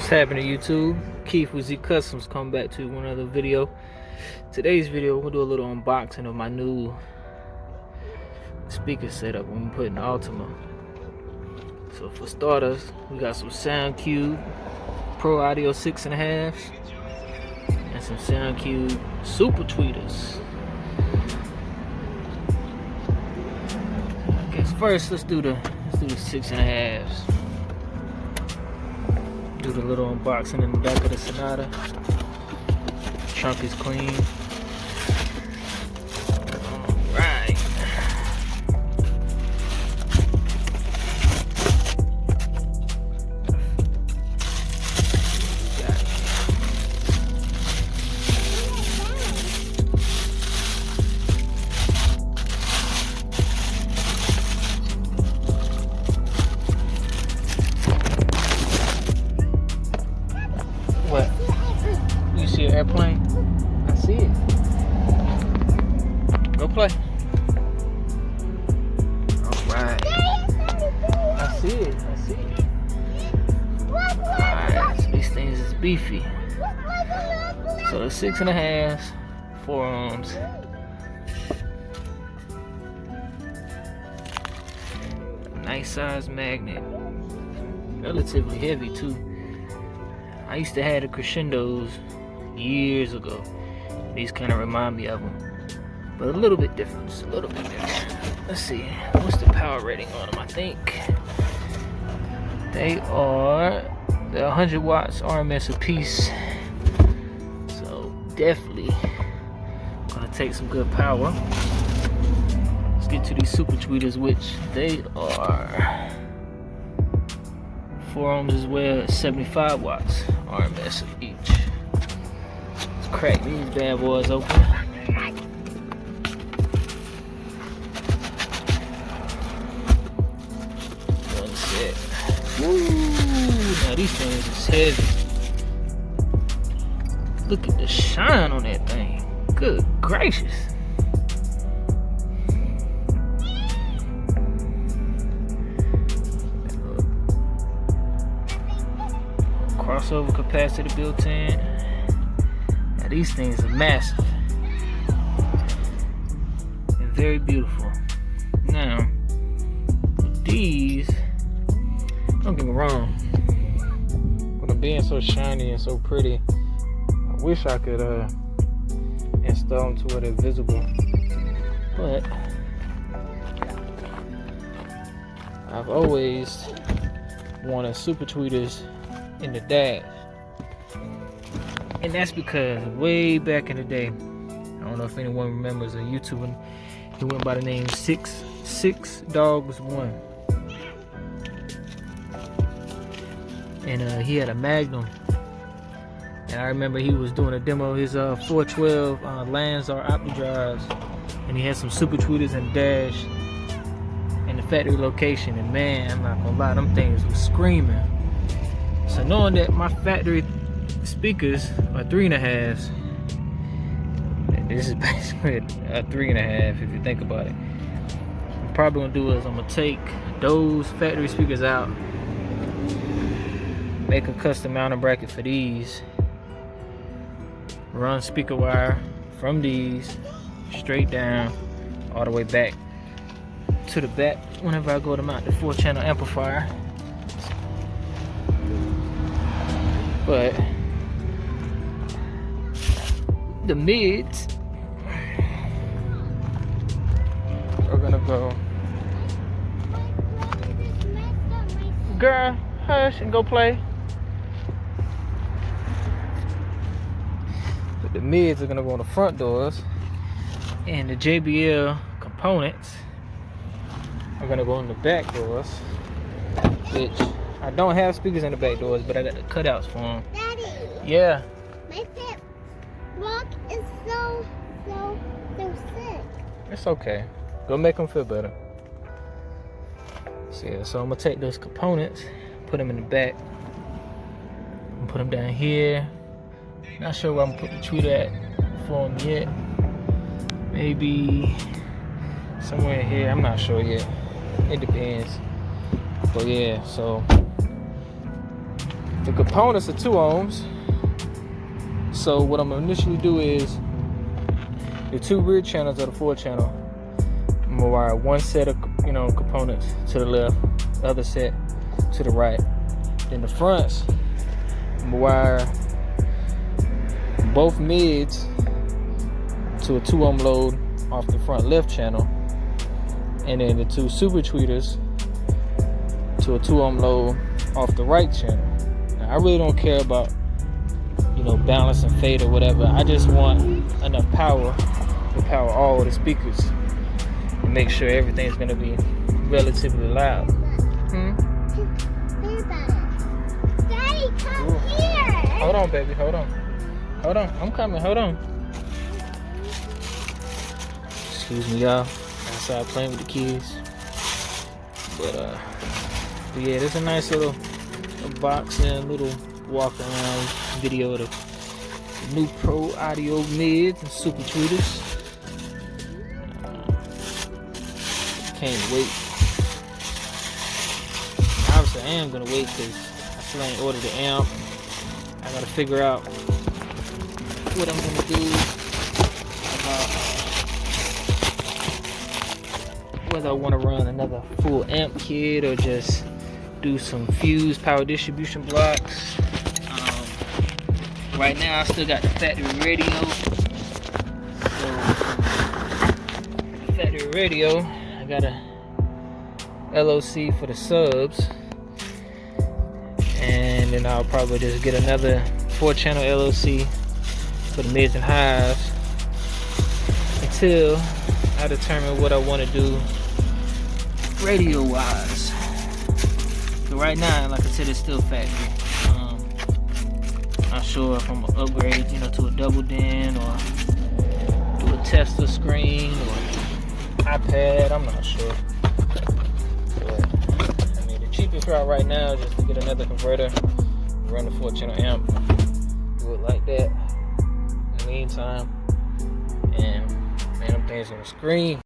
What's happening, YouTube? Keith with Z Customs coming back to one other video. Today's video, we'll do a little unboxing of my new speaker setup I'm putting the Ultima. So for starters, we got some Soundqubed Pro Audio 6.5s and some Soundqubed Super Tweeters. I guess first let's do the 6.5s. Do the little unboxing in the back of the Sonata. Trunk is clean. Alright. What? You see an airplane? I see it. Go play. Alright. I see it. Alright, so these things is beefy. So the 6.5s, 4 ohms. Nice size magnet. Relatively heavy too. I used to have the Crescendos years ago. These kind of remind me of them, but a little bit different. Just a little bit different. Let's see. What's the power rating on them? I think they are 100 watts RMS a piece. So definitely gonna take some good power. Let's get to these Super Tweeters, which they are 4 ohms as well, 75 watts RMS each. Let's crack these bad boys open. One set. Woo! Now these things is heavy. Look at the shine on that thing. Good gracious. Crossover capacity built in. Now these things are massive and very beautiful. Now with these, don't get me wrong, with them being so shiny and so pretty, I wish I could install them to where they're visible, but I've always wanted Super Tweeters in the dash, and that's because way back in the day, I don't know if anyone remembers a YouTuber, he went by the name Six Dogs 1, and he had a Magnum, and I remember he was doing a demo of his 412 Lanzar Opti drives, and he had some Super Tweeters and dash in the factory location, and man, I'm not gonna lie, them things was screaming. So knowing that my factory speakers are 3.5s, this is basically a 3.5 if you think about it. What I'm probably gonna do is I'm gonna take those factory speakers out, make a custom mounting bracket for these, run speaker wire from these straight down all the way back to the back whenever I go to mount the 4-channel amplifier. But the mids are gonna go. Girl, hush and go play. But the mids are gonna go on the front doors, and the JBL components are gonna go on the back doors, which I don't have speakers in the back doors, but I got the cutouts for them. Daddy. Yeah. My pet rock is so sick. It's okay. Go make them feel better. So yeah, so I'm gonna take those components, put them in the back, and put them down here. Not sure where I'm gonna put the tweeter at for them yet. Maybe somewhere here. I'm not sure yet. It depends. But yeah, so The components are 2 ohms. So what I'm gonna initially do is the 2 rear channels of the 4 channel. I'm gonna wire one set of components to the left, the other set to the right. Then the fronts, I'm gonna wire both mids to a 2 ohm load off the front left channel, and then the 2 super tweeters to a 2 ohm load off the right channel. Now, I really don't care about balance and fade or whatever. I just want enough power to power all of the speakers and make sure everything's gonna be relatively loud. Daddy, come here. Hold on, baby. Hold on. I'm coming. Hold on. Excuse me, y'all. Outside playing with the kids. But yeah, there's a nice little box and little walk around video of the new Pro Audio mids and super tweeters. Can't wait. Obviously, I am gonna wait because I still ain't ordered the amp. I gotta figure out what I'm gonna do about whether I want to run another full amp kit or just do some fused power distribution blocks. Right now I still got the factory radio. So the factory radio, I got a LOC for the subs, and then I'll probably just get another 4-channel LOC for the mids and highs until I determine what I want to do radio wise. So right now, like I said, it's still factory. Not sure if I'm gonna upgrade, to a double din or do a Tesla screen or iPad. I'm not sure. But I mean, the cheapest route right now is just to get another converter, run the 4-channel amp, do it like that in the meantime, and man, them things gonna scream.